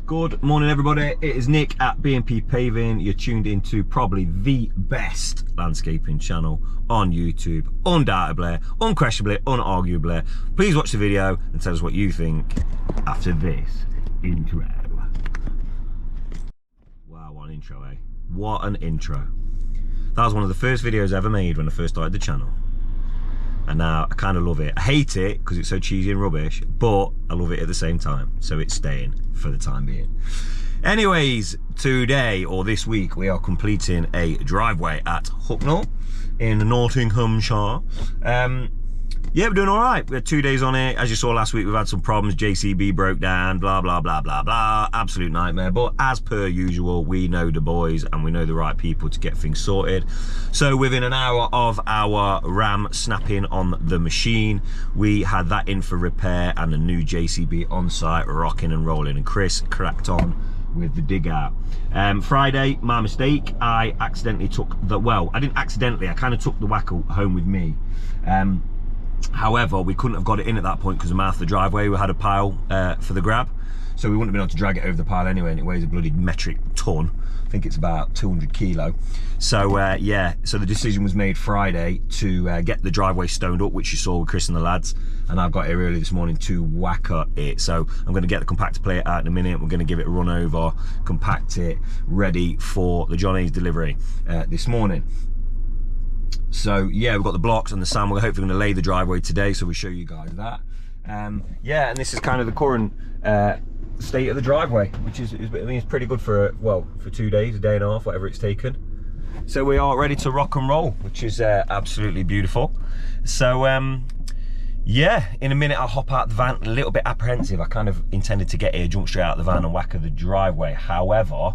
Good morning, everybody. It is Nick at BNP Paving. You're tuned into probably the best landscaping channel on YouTube, undoubtedly, unquestionably, unarguably. Please watch the video and tell us what you think after this intro. Wow, what an intro, eh? What an intro. That was one of the first videos I ever made when I first started the channel. And now I kind of love it. I hate it because it's so cheesy and rubbish, but I love it at the same time. So it's staying for the time being. Anyways, today or this week, we are completing a driveway at Hucknall in Nottinghamshire. Yeah, we're doing all right. We had 2 days on it. As you saw last week, we've had some problems. JCB broke down, blah, blah, blah, blah, blah. Absolute nightmare. But as per usual, we know the boys and we know the right people to get things sorted. So within an hour of our ram snapping on the machine, we had that in for repair and a new JCB on site, rocking and rolling. And Chris cracked on with the dig out. Friday, my mistake, I accidentally took the, well, I didn't accidentally, I kind of took the whacker home with me. However, we couldn't have got it in at that point because the mouth of the driveway, we had a pile for the grab. So we wouldn't have been able to drag it over the pile anyway, and it weighs a bloody metric ton. I think it's about 200 kilo. So yeah, so the decision was made Friday to get the driveway stoned up, which you saw with Chris and the lads. And I've got here early this morning to whacker it. So I'm going to get the compactor plate out in a minute. We're going to give it a run over, compact it, ready for the Johnny's delivery this morning. So yeah, we've got the blocks and the sand. We're hopefully going to lay the driveway today, so we'll show you guys that. Yeah, and this is kind of the current state of the driveway, which is, I mean, it's pretty good for, well, for 2 days, a day and a half, whatever it's taken. So we are ready to rock and roll, which is absolutely beautiful. So yeah, in a minute I'll hop out the van. A little bit apprehensive. I kind of intended to get here, jump straight out of the van and whacker the driveway. However,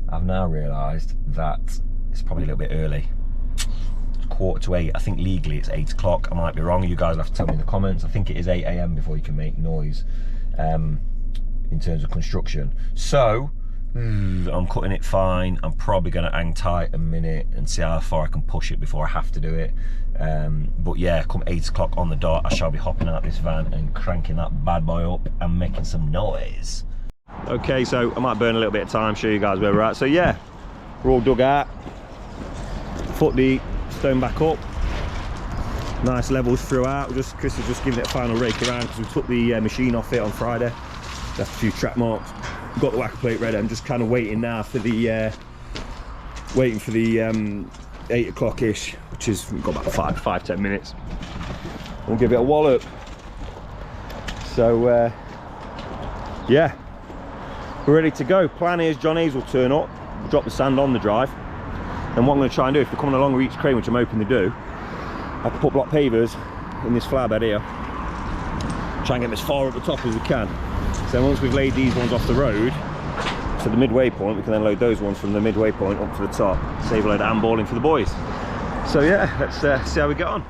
I've now realised that it's probably a little bit early. 7:45. I think legally it's 8 o'clock. I might be wrong. You guys have to tell me in the comments. I think it is 8 AM before you can make noise in terms of construction. So I'm cutting it fine. I'm probably going to hang tight a minute and see how far I can push it before I have to do it. But yeah, come 8 o'clock on the dot, I shall be hopping out this van and cranking that bad boy up and making some noise. Okay, so I might burn a little bit of time, show you guys where we're at. So yeah, we're all dug out. Put the stone back up, nice levels throughout. Chris has just given it a final rake around because we took the machine off it on Friday. Left a few track marks, got the whacker plate ready. I'm just kind of waiting now for the 8 o'clock ish, which is, we've got about 5-10 minutes. We'll give it a wallop. So yeah, we're ready to go. Plan is Johnny's will turn up, drop the sand on the drive. And what I'm going to try and do, if they're coming along with each crane, which I'm hoping they do, I have to put block pavers in this flower bed here. Try and get them as far up the top as we can. So once we've laid these ones off the road to the midway point, we can then load those ones from the midway point up to the top. Save a load of handballing for the boys. So yeah, let's see how we get on.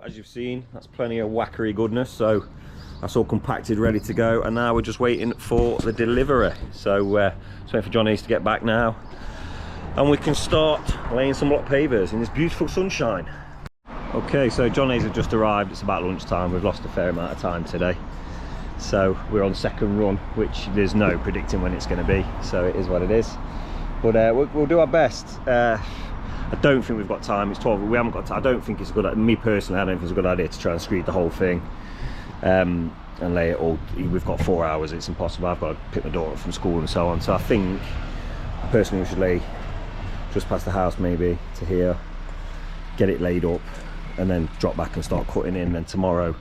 as you've seen, that's plenty of whackery goodness. So that's all compacted, ready to go, and now we're just waiting for the delivery. So just waiting for John Hayes to get back now, and we can start laying some block pavers in this beautiful sunshine. Okay, so John Hayes has just arrived. It's about lunchtime. We've lost a fair amount of time today, so we're on second run, which there's no predicting when it's going to be, so it is what it is. But we'll do our best. I don't think we've got time. It's 12. We haven't got time. I don't think it's a good. Me personally, I don't think it's a good idea to try and screed the whole thing and lay it all. We've got 4 hours. It's impossible. I've got to pick my daughter up from school and so on. So I think personally we should lay just past the house, maybe to here, get it laid up, and then drop back and start cutting in. Then tomorrow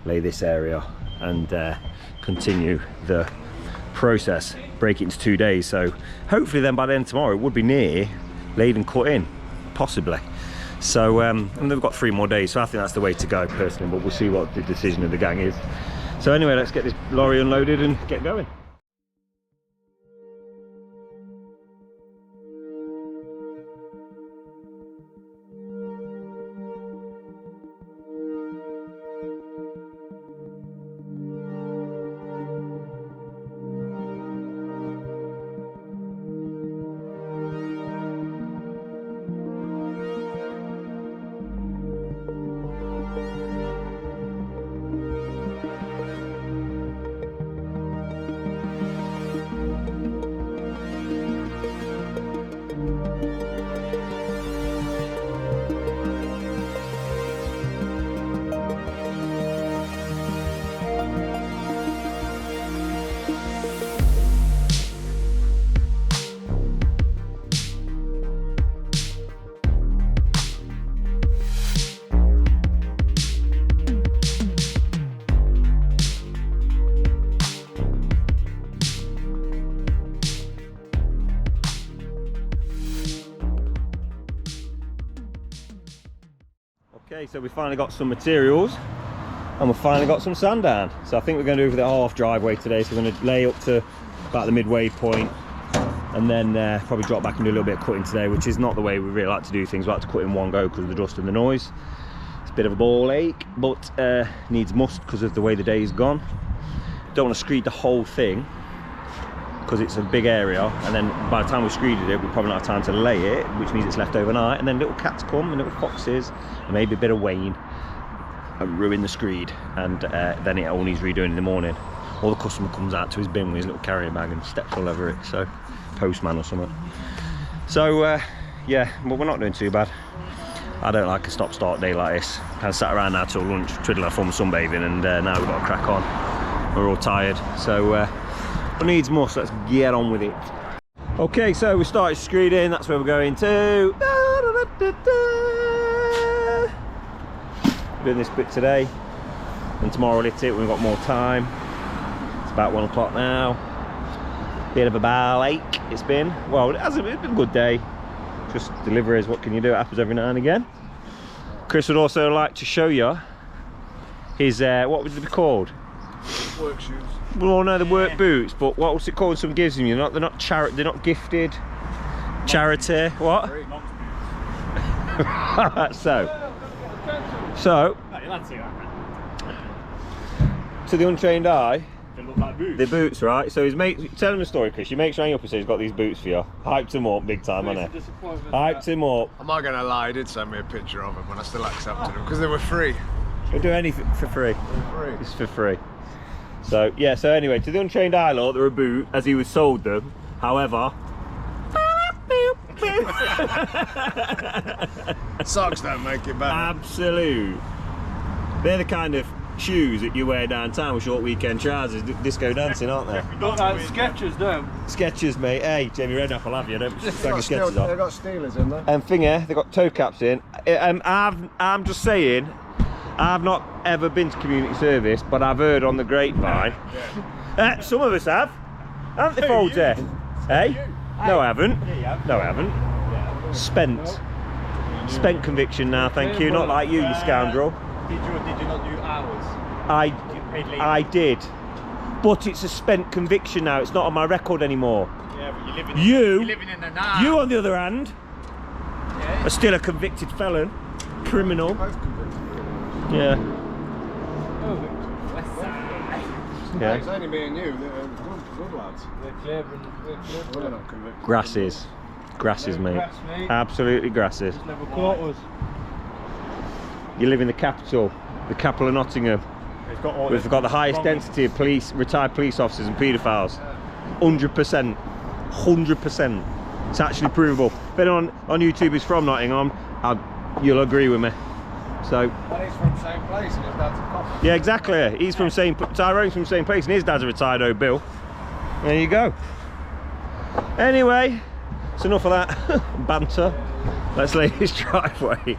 lay this area and continue the process. Break it into 2 days. So hopefully then by the end of tomorrow it would be near laid and cut in, possibly. So and they've got 3 more days, so I think that's the way to go personally, but we'll see what the decision of the gang is. So anyway, let's get this lorry unloaded and get going. Okay, so we finally got some materials and we've finally got some sand down. So I think we're going to do it for the half driveway today. So we're going to lay up to about the midway point and then probably drop back and do a little bit of cutting today, which is not the way we really like to do things. We like to cut in one go because of the dust and the noise. It's a bit of a ball ache, but needs must because of the way the day is gone. Don't want to screed the whole thing because it's a big area, and then by the time we screeded it, we probably not have time to lay it, which means it's left overnight, and then little cats come and little foxes and maybe a bit of rain and ruin the screed, and then it all needs redoing in the morning. Or the customer comes out to his bin with his little carrier bag and steps all over it, so postman or something. So yeah, but we're not doing too bad. I don't like a stop-start day like this. Kind of sat around now till lunch, twiddling our thumbs sunbathing, and now we've got to crack on. We're all tired, so but needs must, let's get on with it. Okay, so we started screeding, that's where we're going to. Doing this bit today, and tomorrow we'll hit it when we've got more time. It's about 1 o'clock now. Bit of a ball ache it's been. Well, it's been a good day. Just deliveries, what can you do? It happens every now and again. Chris would also like to show you his, what would it be called? Work shoes. Well, no, the work boots, but what was it called? Some gives them. They're not charity. They're not gifted. Charity. What? so. To the untrained eye, They look like boots. the boots, right? So his mate. Tell him the story, Chris. Your mate's rang up and said he's got these boots for you. Hyped him up big time, hasn't he? Hyped him up. I'm not gonna lie, he did send me a picture of them and I still accepted them because they were free. We'll do anything for free. Free. It's for free. So yeah, so anyway, to the untrained eye lot, they're a boot as he was sold them. However, Socks don't make it better. absolute. They're the kind of shoes that you wear downtown with short weekend trousers, disco dancing, aren't they? Got that Skechers, don't Skechers, mate. Hey, Jamie Redknapp, I'll have you. Don't They've bag got, of Skechers they've off. got Steelers in there. And Finger, they've got toe caps in. I'm just saying, I've not ever been to community service, but I've heard on the grapevine. Some of us have. Haven't they, Foldsy? Hey? No, I haven't. No, I haven't. Spent. Spent conviction now, thank you. Not like you, you scoundrel. Did you or did you not do hours? I did. But it's a spent conviction now. It's not on my record anymore. Yeah, but you're living in the now. You, on the other hand, are still a convicted felon, criminal. Yeah. Yeah. It's only me and you. They're good lads. We're clever. We're not convicted. Grasses, mate. Grass, mate. Absolutely grasses. Never caught us. You live in the capital of Nottingham. We've got the highest density of retired police officers and paedophiles. 100%. 100%. It's actually provable. If anyone on YouTube is from Nottingham, you'll agree with me. So. And he's from the same place and his dad's a cop. Yeah, exactly. He's from Tyrone's from the same place, and his dad's a retired old Bill. There you go. Anyway, it's enough of that banter. Let's lay this driveway.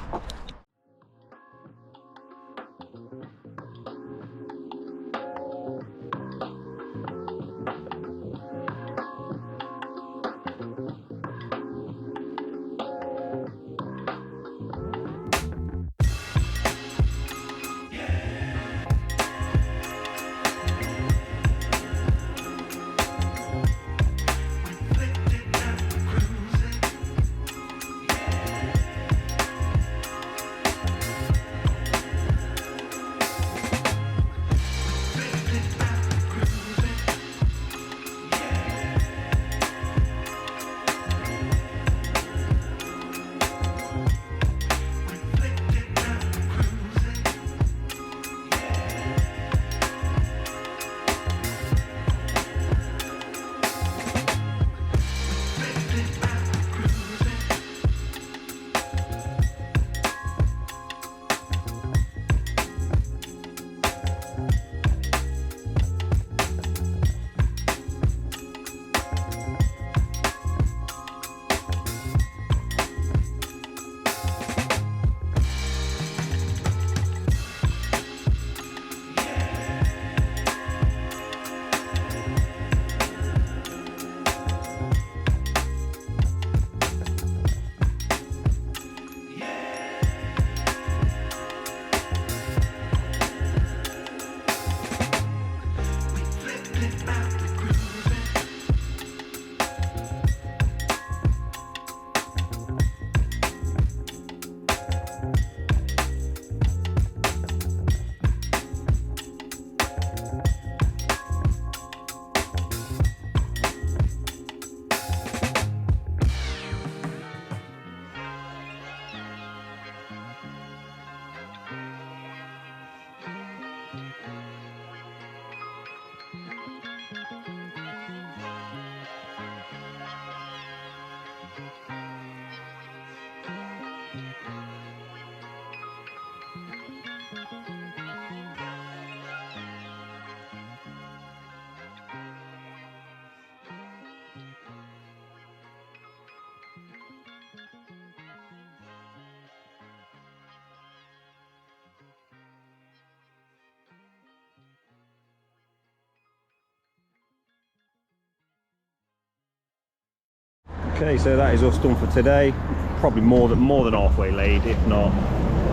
Okay, so that is us done for today. Probably more than halfway laid, if not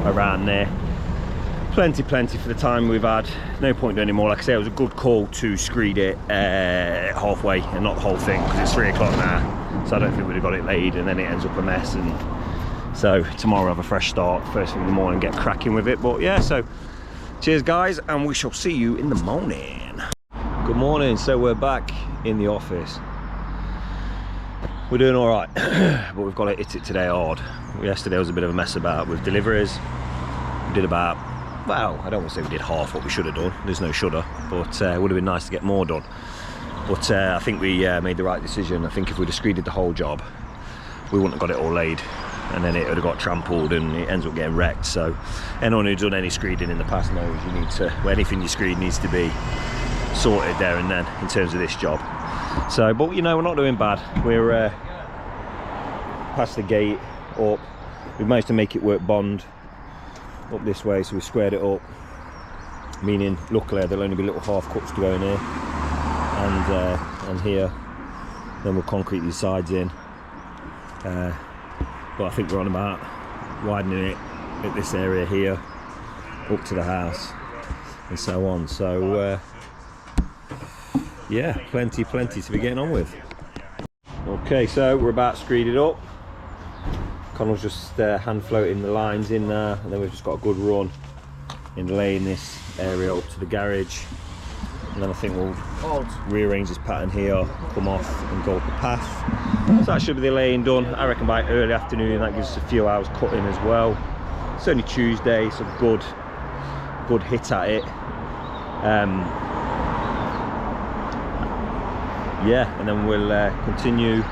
around there. Plenty for the time we've had. No point doing any more. Like I say, it was a good call to screed it halfway and not the whole thing, because it's 3 o'clock now. So I don't think we'd have got it laid, and then it ends up a mess. And so tomorrow I'll have a fresh start, first thing in the morning, get cracking with it. But yeah, so cheers guys, and we shall see you in the morning. Good morning. So we're back in the office. We're doing all right, but we've got to hit it today hard. Yesterday was a bit of a mess about with deliveries. We did about, well, I don't want to say we did half what we should have done. There's no shoulda, but it would have been nice to get more done. But I think we made the right decision. I think if we'd have screeded the whole job, we wouldn't have got it all laid, and then it would have got trampled and it ends up getting wrecked. So anyone who's done any screeding in the past knows you need to, well, anything you screed needs to be sorted there and then in terms of this job. So, but you know, we're not doing bad. We're past the gate up. We've managed to make it work bond up this way, so we squared it up, meaning luckily there'll only be little half cuts to go in here and here. Then we'll concrete these sides in, but I think we're on about widening it at this area here up to the house and so on. So yeah, plenty to be getting on with. Okay, so we're about screeded up. Connell's just hand floating the lines in there, and then we've just got a good run in laying this area up to the garage, and then I think we'll rearrange this pattern here, come off and go up the path. So that should be the laying done. I reckon by early afternoon. That gives us a few hours cutting as well. It's only Tuesday, so good hit at it. Yeah, and then we'll continue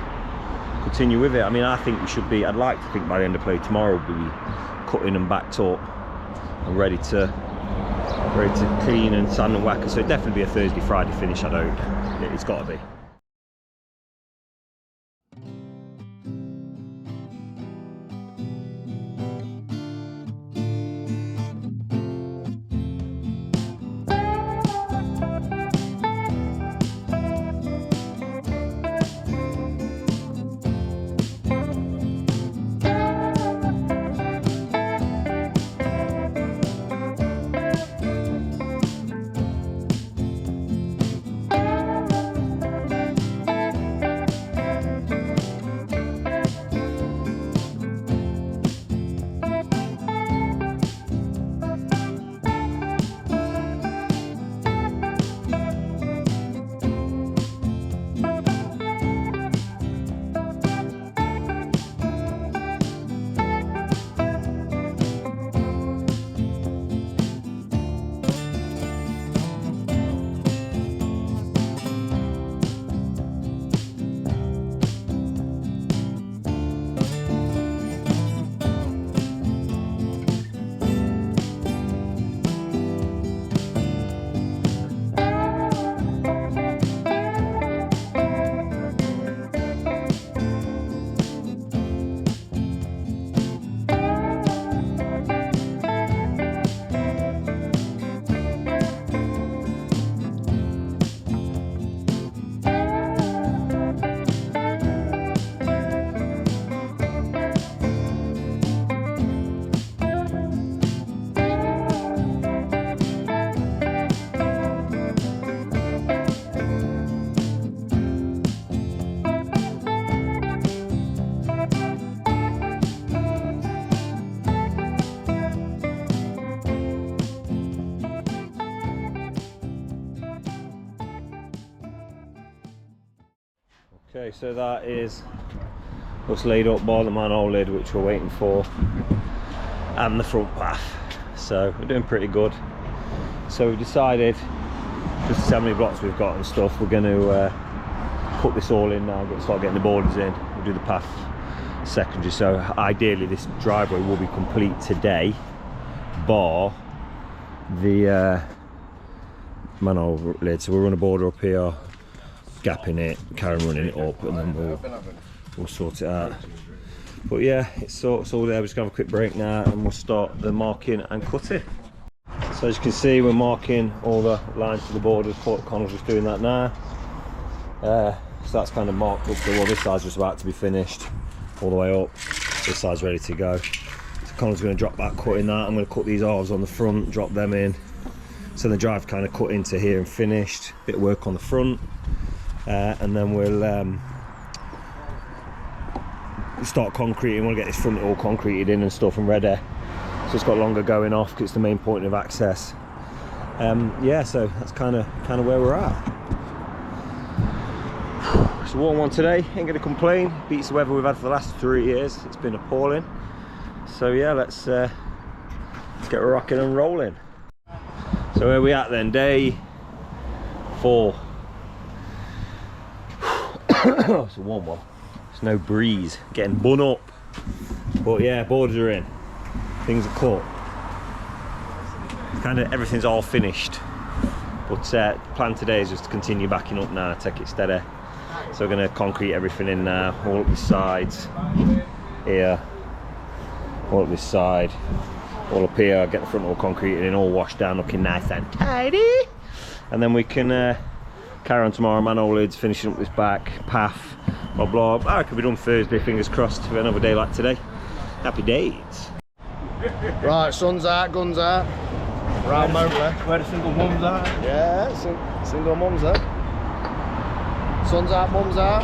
with it. I mean, I think we should be, I'd like to think by the end of play tomorrow we'll be cutting and backed up and ready to clean and sand and whack. So it'd definitely be a Thursday, Friday finish. It's got to be. Okay, so that is what's laid up by the manhole lid, which we're waiting for, and the front path. So we're doing pretty good. So we decided, just to see how many blocks we've got and stuff, we're going to put this all in now, start getting the borders in. We'll do the path secondary. So ideally this driveway will be complete today, bar the manhole lid. So we'll run a border up here, gapping it, carry on running it up, and then we'll sort it out. But yeah, it's all there. We're just gonna have a quick break now and we'll start the marking and cutting. So as you can see, we're marking all the lines to the borders. Connor's just doing that now. So that's kind of marked up. Well, this side's just about to be finished all the way up. This side's ready to go. So Connor's going to drop back cutting that. I'm going to cut these halves on the front, drop them in. So the drive kind of cut into here and finished. Bit of work on the front. And then we'll start concreting. We'll get this front all concreted in and stuff and ready. So it's got longer going off because it's the main point of access. Yeah, so that's kind of where we're at. It's a warm one today. Ain't gonna complain. Beats the weather we've had for the last 3 years. It's been appalling. So yeah, let's get rocking and rolling. So where we at then? Day 4. It's a warm one. There's no breeze. Getting bun up. But yeah, borders are in. Things are cut. Kind of everything's all finished. But plan today is just to continue backing up now, take it steady. So we're going to concrete everything in now, all up the sides, here, all up this side, all up here, get the front all concreted in, all washed down, looking nice and tidy. And then we can carry on tomorrow, manhole lids, finishing up this back, path, blah blah. I reckon we'll be done Thursday, fingers crossed, for another day like today. Happy days. Right, sun's out, guns out. Round motor. Where the single mums are? Yeah, single mums there. Sun's out, mum's out.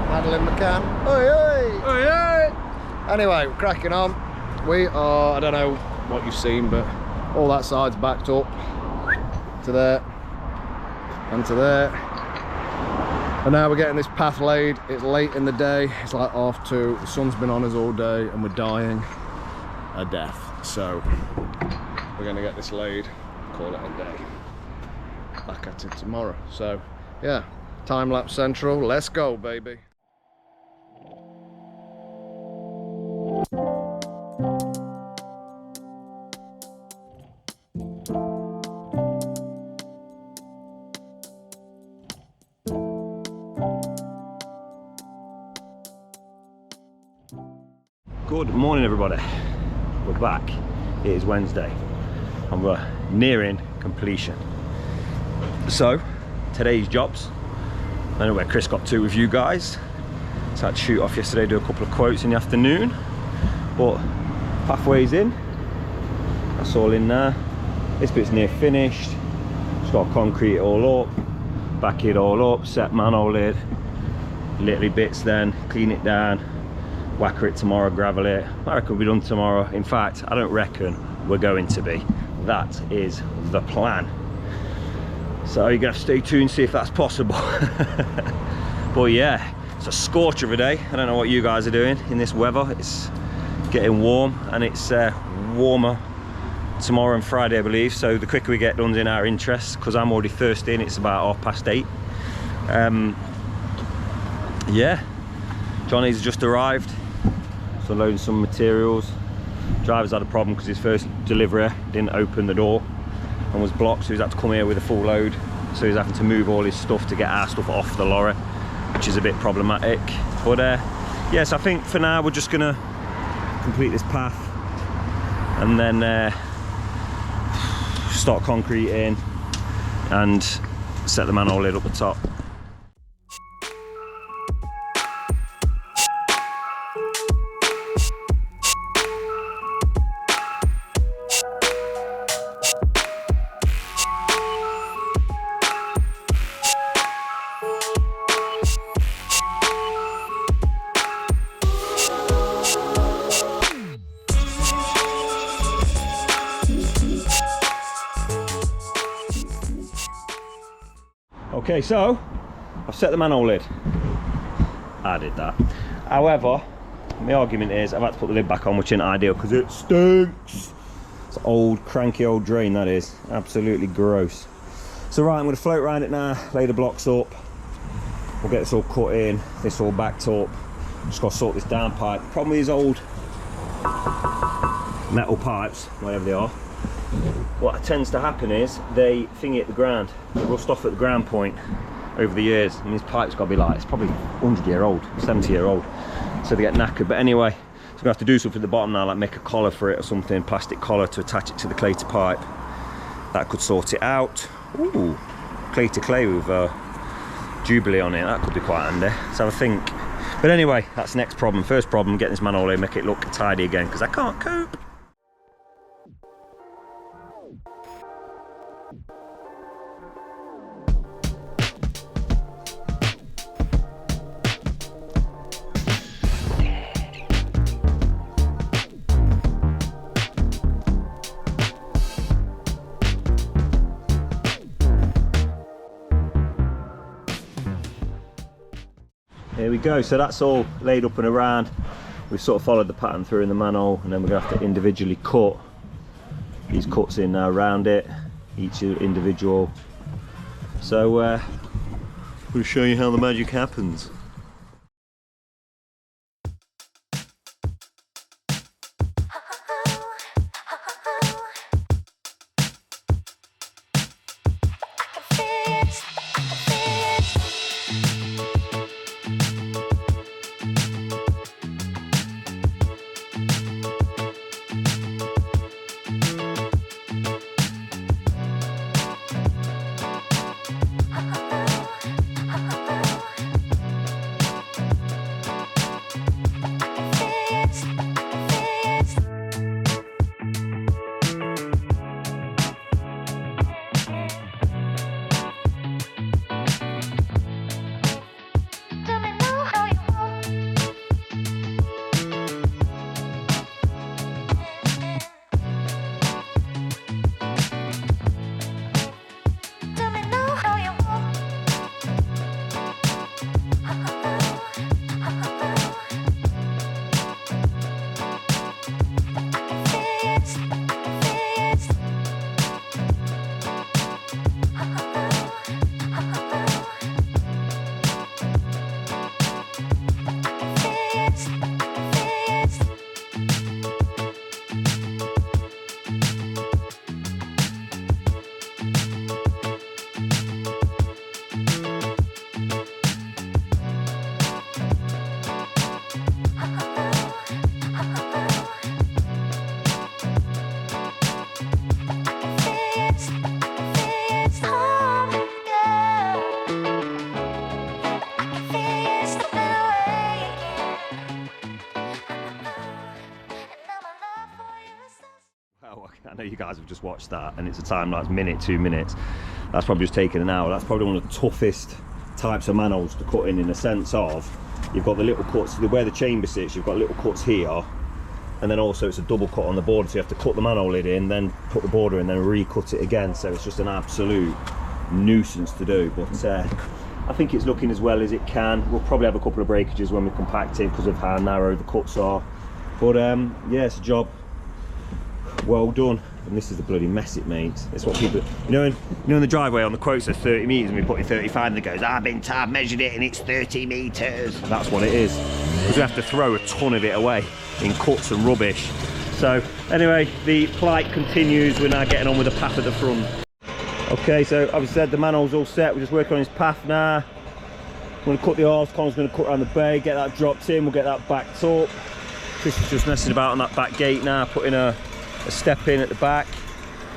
Madeline McCann. Oi, oi! Oi, oi! Anyway, we're cracking on. We are, I don't know what you've seen, but all that side's backed up to there and to there. And now we're getting this path laid. It's late in the day, it's like 2:30. The sun's been on us all day and we're dying a death. So we're gonna get this laid, call it a day. Back at it tomorrow. So yeah, time lapse central, let's go baby. Good morning everybody, we're back. It is Wednesday and we're nearing completion. So today's jobs, I don't know where Chris got to with you guys. So I had to shoot off yesterday, do a couple of quotes in the afternoon, but pathway's in, that's all in there. This bit's near finished, just got to concrete it all up, back it all up, set manhole lid, little bits then, clean it down, whacker it tomorrow, gravel it. I reckon we'll be done tomorrow. In fact, I don't reckon we're going to be. That is the plan. So you're gonna have to stay tuned, see if that's possible. But yeah, it's a scorcher of a day. I don't know what you guys are doing in this weather. It's getting warm and it's warmer tomorrow and Friday, I believe. So the quicker we get done's in our interest, because I'm already thirsty and it's about 8:30. Yeah, Johnny's just arrived. So loading some materials. Driver's had a problem because his first delivery didn't open the door and was blocked, so he's had to come here with a full load. So he's having to move all his stuff to get our stuff off the lorry, which is a bit problematic. But yes, I think for now we're just gonna complete this path and then start concreting and set the manhole lid up the top. Okay, so I've set the manhole lid. I did that. However, my argument is I've had to put the lid back on, which isn't ideal because it stinks. It's an old, cranky old drain, that is. Absolutely gross. So right, I'm going to float around it now, lay the blocks up. We'll get this all cut in, this all backed up. Just got to sort this downpipe. The problem with these old metal pipes, whatever they are, what tends to happen is they thingy at the ground. They rust off at the ground point over the years. And these pipes got to be like, it's probably 100-year-old, 70-year-old. So they get knackered. But anyway, so I'm going to have to do something at the bottom now, like make a collar for it or something, plastic collar to attach it to the clay to pipe. That could sort it out. Ooh, clay to clay with Jubilee on it. That could be quite handy. So I think. But anyway, that's the next problem. First problem, getting this manhole in, make it look tidy again, because I can't cope. Here we go, so that's all laid up and around. We've sort of followed the pattern through in the manhole, and then we're going to have to individually cut these cuts in now around it, each individual. So we'll show you how the magic happens. you guys have just watched that, and it's a time lapse, minute, 2 minutes. That's probably just taken an hour. That's probably one of the toughest types of manholes to cut in the sense of, you've got the little cuts, where the chamber sits, you've got little cuts here, and then also it's a double cut on the border, so you have to cut the manhole lid in, then put the border in, then recut it again. So it's just an absolute nuisance to do, but I think it's looking as well as it can. We'll probably have a couple of breakages when we compact it because of how narrow the cuts are, but yeah, it's a job well done. And this is the bloody mess it makes. It's what people, you know in the driveway on the quotes are 30 metres and we put in 35 and it goes, I've measured it and it's 30 metres. That's what it is. Because we have to throw a ton of it away in cuts and rubbish. So anyway, the plight continues. We're now getting on with the path at the front. Okay, so I've said the manhole's all set. We're just working on his path now. I'm going to cut the halves. Connor's going to cut around the bay, get that dropped in. We'll get that backed up. Chris is just messing about on that back gate now, putting a step in at the back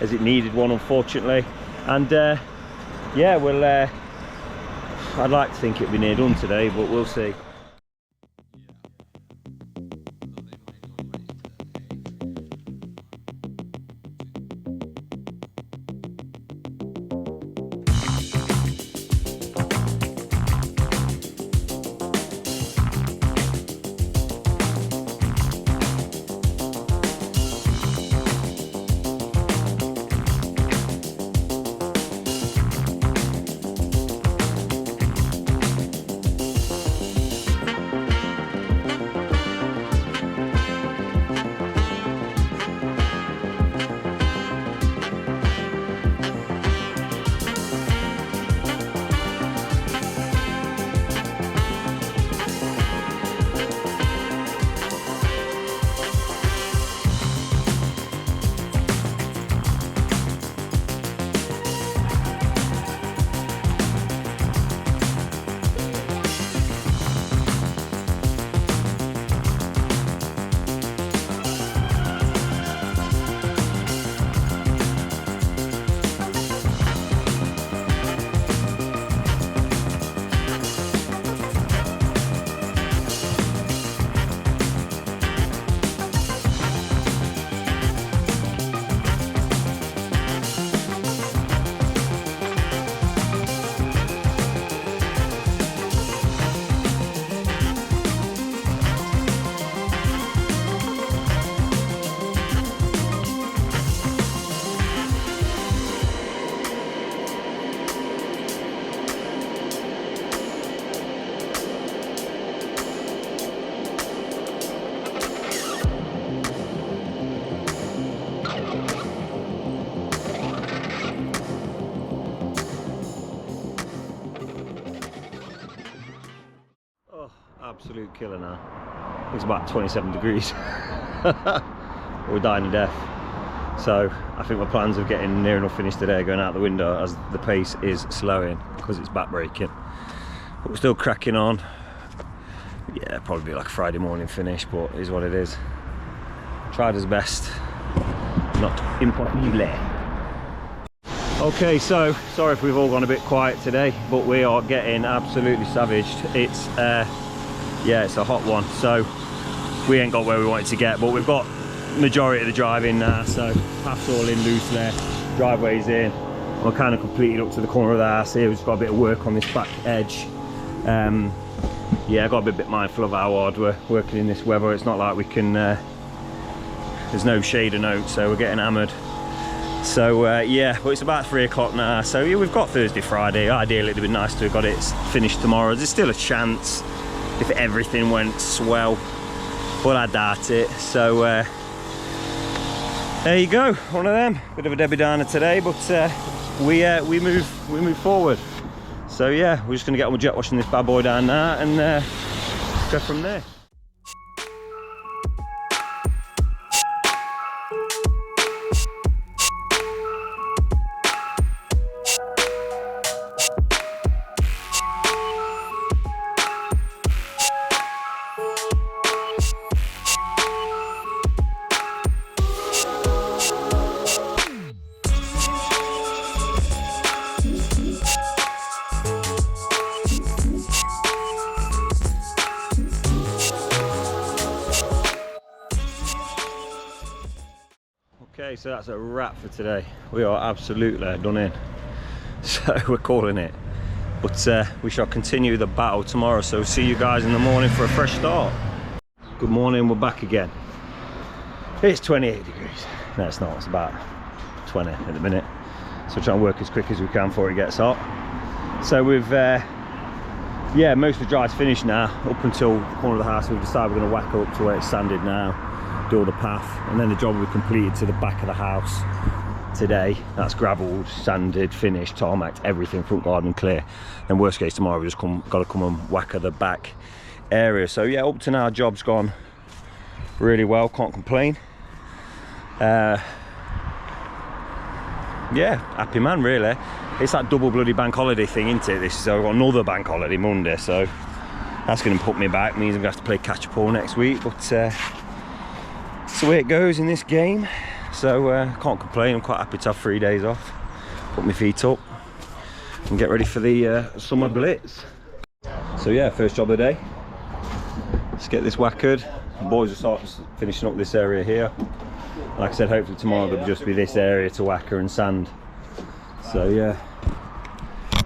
as it needed one, unfortunately. And yeah, we'll I'd like to think it'll be near done today, but we'll see. Absolute killer now. It's about 27 degrees. We're dying to death. So I think my plans of getting near enough finished today are going out the window as the pace is slowing because it's back breaking. But we're still cracking on. Yeah, probably be like a Friday morning finish, but it is what it is. Tried his best. Not impossible. Okay, so sorry if we've all gone a bit quiet today, but we are getting absolutely savaged. It's yeah, it's a hot one, so we ain't got where we wanted to get, but we've got majority of the drive in now, so path's all in loose there, driveway's in. We're kind of completed up to the corner of the house here. We've just got a bit of work on this back edge. Yeah, I've got to be a bit mindful of how hard we're working in this weather. It's not like we can, there's no shade or note, so we're getting hammered. So yeah, but it's about 3 o'clock now, so yeah, we've got Thursday, Friday. Ideally it'd be nice to have got it finished tomorrow. There's still a chance if everything went swell, but I doubt it. So there you go, one of them. Bit of a Debbie Downer today, but we move forward. So yeah, we're just gonna get on with jet washing this bad boy down now and go from there. Okay, so that's a wrap for today. We are absolutely done in. So we're calling it. But we shall continue the battle tomorrow. So see you guys in the morning for a fresh start. Good morning, we're back again. It's 28 degrees. No, it's not, it's about 20 at the minute. So try and work as quick as we can before it gets hot. So we've, yeah, most of the drive's finished now. Up until the corner of the house, we've decided we're going to whack up to where it's sanded now. Do all the path, and then the job will be completed to the back of the house today. That's gravelled, sanded, finished, tarmacked, everything, front garden clear. Then worst case tomorrow, we just got to come and whack at the back area. So yeah, up to now, job's gone really well, can't complain. Yeah, happy man really. It's that double bloody bank holiday thing, isn't it? This is, I've got another bank holiday Monday, so that's going to put me back. Means I'm going to have to play catch up all next week, but that's the way it goes in this game. So can't complain. I'm quite happy to have 3 days off, put my feet up and get ready for the summer blitz. So yeah, first job of the day, let's get this whackered. The boys will start finishing up this area here. Like I said, hopefully tomorrow there'll just be this area to whacker and sand. So yeah,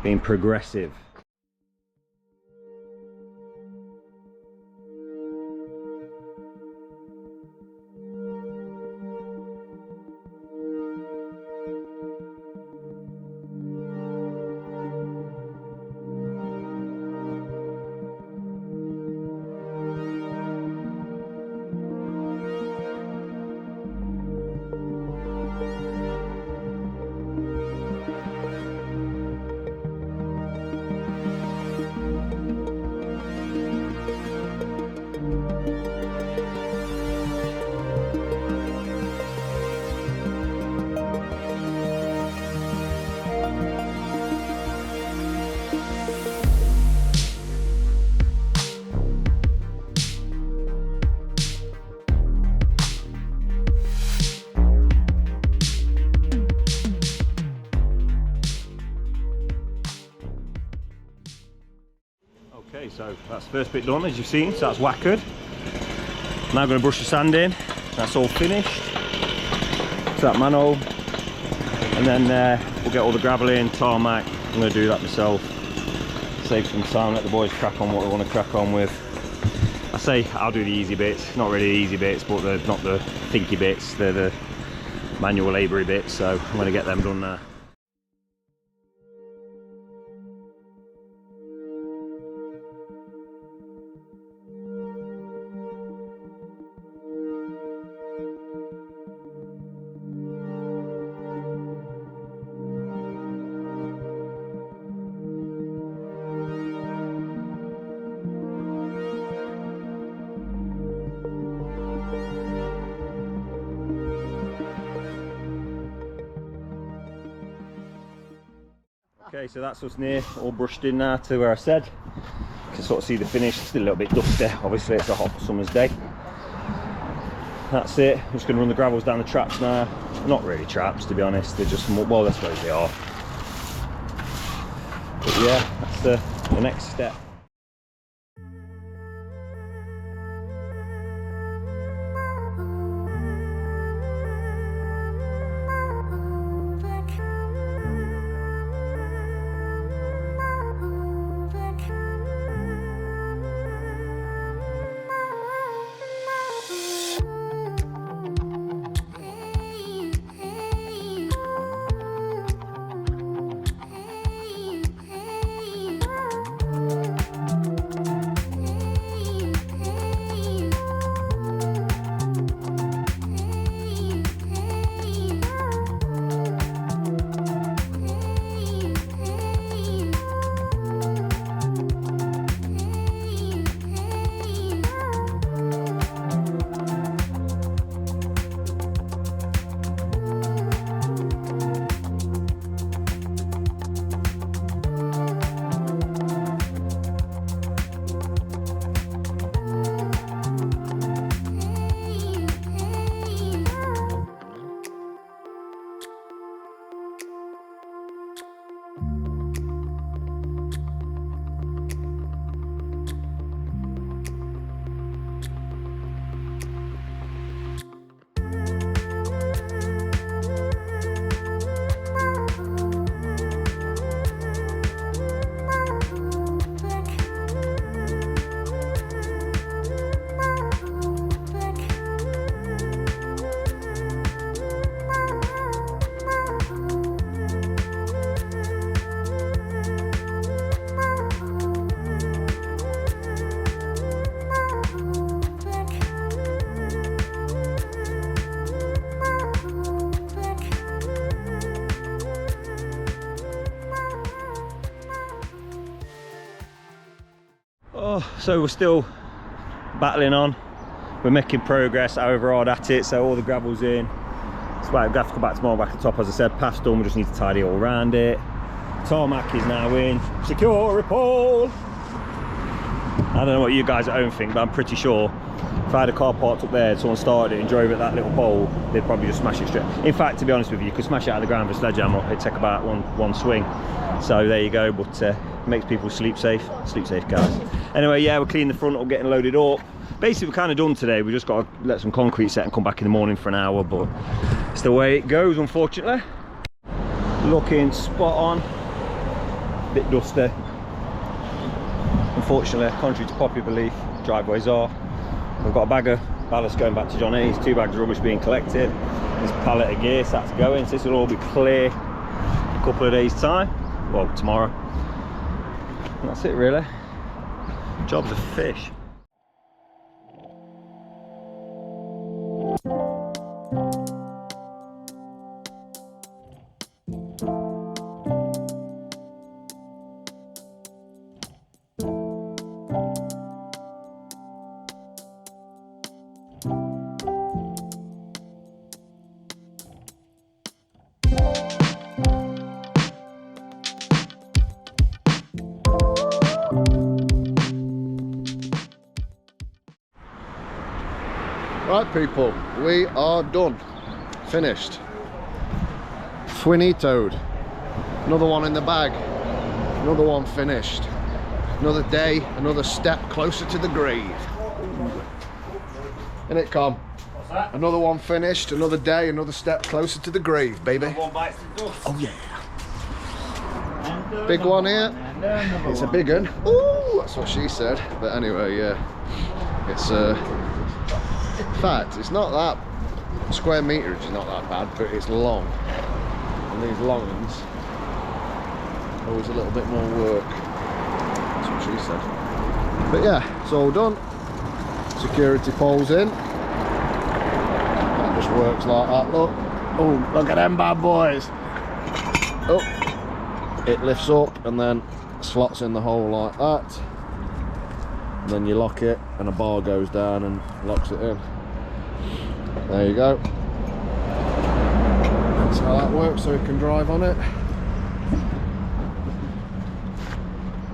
being progressive. Okay, so that's the first bit done, as you've seen, so that's whackered. Now I'm going to brush the sand in, that's all finished. To that manhole, and then we'll get all the gravel in, tarmac. I'm going to do that myself, save some time, let the boys crack on what they want to crack on with. I say I'll do the easy bits, not really the easy bits, but they're not the thinky bits, they're the manual laboury bits, so I'm going to get them done now. Okay, so that's us near, all brushed in now to where I said. You can sort of see the finish, still a little bit dusty, obviously it's a hot summer's day. That's it, I'm just going to run the gravels down the traps now. Not really traps, to be honest, they're just, well, I suppose they are. But yeah, that's the next step. so we're still battling on. We're making progress, however hard at it. So all the gravel's in. It's why we have to come back tomorrow, back at the top, as I said. Path's done, we just need to tidy all around it. Tarmac is now in. Secure report. I don't know what you guys at home think, but I'm pretty sure if I had a car parked up there and someone started it and drove at that little pole, they'd probably just smash it straight. In fact, to be honest with you, you could smash it out of the ground with a sledgehammer. It'd take about one swing. So there you go, but it makes people sleep safe. Sleep safe, guys. Anyway, yeah, we're cleaning the front up, getting loaded up. Basically, we're kind of done today. We just got to let some concrete set and come back in the morning for an hour, but it's the way it goes, unfortunately. Looking spot on. Bit dusty. Unfortunately, contrary to popular belief, driveways are. We've got a bag of ballast going back to John Hayes, 2 bags of rubbish being collected. There's a pallet of gear, so that's going. So this will all be clear in a couple of days' time. Well, tomorrow. And that's it, really. Job's a fish. Right, people, we are done. Finished. Finitoed. Another one in the bag. Another one finished. Another day, another step closer to the grave. Innit, Com? What's that? Another one finished, another day, another step closer to the grave, baby. One bites the dust. Oh yeah. Big one here. It's a big one. Ooh, that's what she said. But anyway, yeah. It's in fact, it's not that square meterage is not that bad, but it's long. And these long ones always a little bit more work. That's what she said. But yeah, it's all done. Security poles in. That just works like that, look. Oh, look at them bad boys. Oh, it lifts up and then slots in the hole like that. And then you lock it and a bar goes down and locks it in. There you go. That's how that works, so we can drive on it.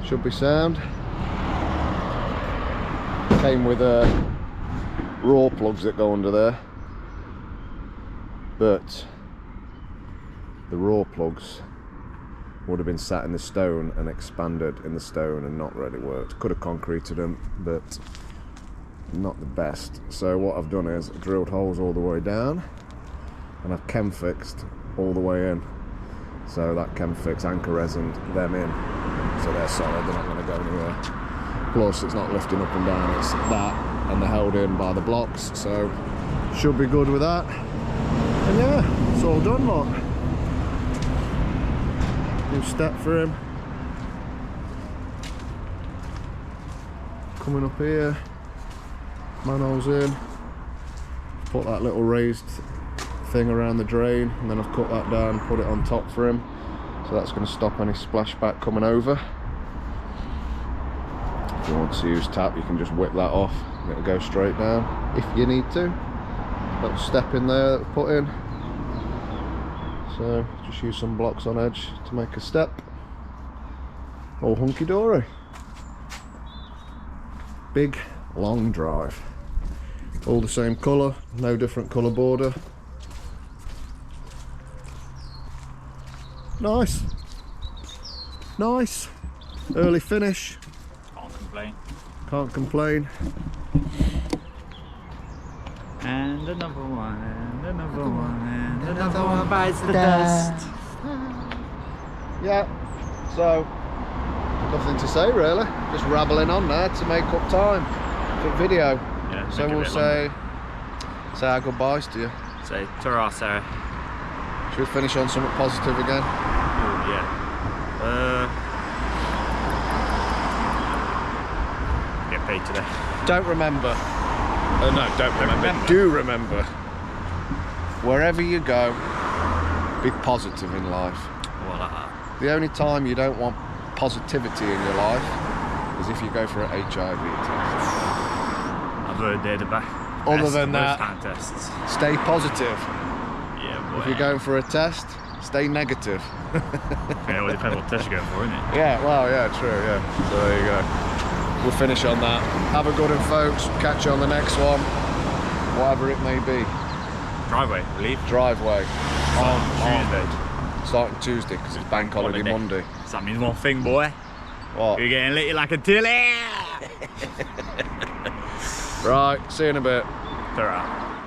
Should be sound. Came with raw plugs that go under there, but the raw plugs would have been sat in the stone and expanded in the stone and not really worked. Could have concreted them, but not the best. So what I've done is drilled holes all the way down and I've chem fixed all the way in. So that chem fix anchor resined them in, so they're solid, they're not going to go anywhere. Plus it's not lifting up and down, it's that, and they're held in by the blocks, so should be good with that. And yeah, it's all done, look. New step for him. Coming up here, manhole's in. Put that little raised thing around the drain, and then I've cut that down, put it on top for him. So that's going to stop any splashback coming over. If you want to use tap, you can just whip that off and it'll go straight down if you need to. Little step in there that we put in. So just use some blocks on edge to make a step. All hunky-dory. Big, long drive. All the same colour, no different colour border. Nice. Nice. Early finish. Can't complain. Can't complain. And another one, and another one, and another one bites the dust. Yeah, so nothing to say really. Just rabbling on there to make up time for video. Yeah, so we'll say our goodbyes to you. Say ta-ra, Sarah. Should we finish on something positive again? Oh, yeah. Get paid today. Don't remember. No, don't remember. Do remember. Wherever you go, be positive in life. Well, The only time you don't want positivity in your life is if you go for an HIV test. I've heard they're the best. Other than that, kind of tests. stay positive. Yeah, boy. If you're going for a test, stay negative. Yeah, well, it depends what test you're going for, isn't it? Yeah, well, yeah, true, yeah. So there you go. We'll finish on that. Have a good one, folks. Catch you on the next one, whatever it may be. Driveway, leave. Driveway. On Tuesday. Starting Tuesday, because it's bank holiday Monday. So that means one thing, boy. What? You're getting litty like a tilly. Right, see you in a bit. They're out.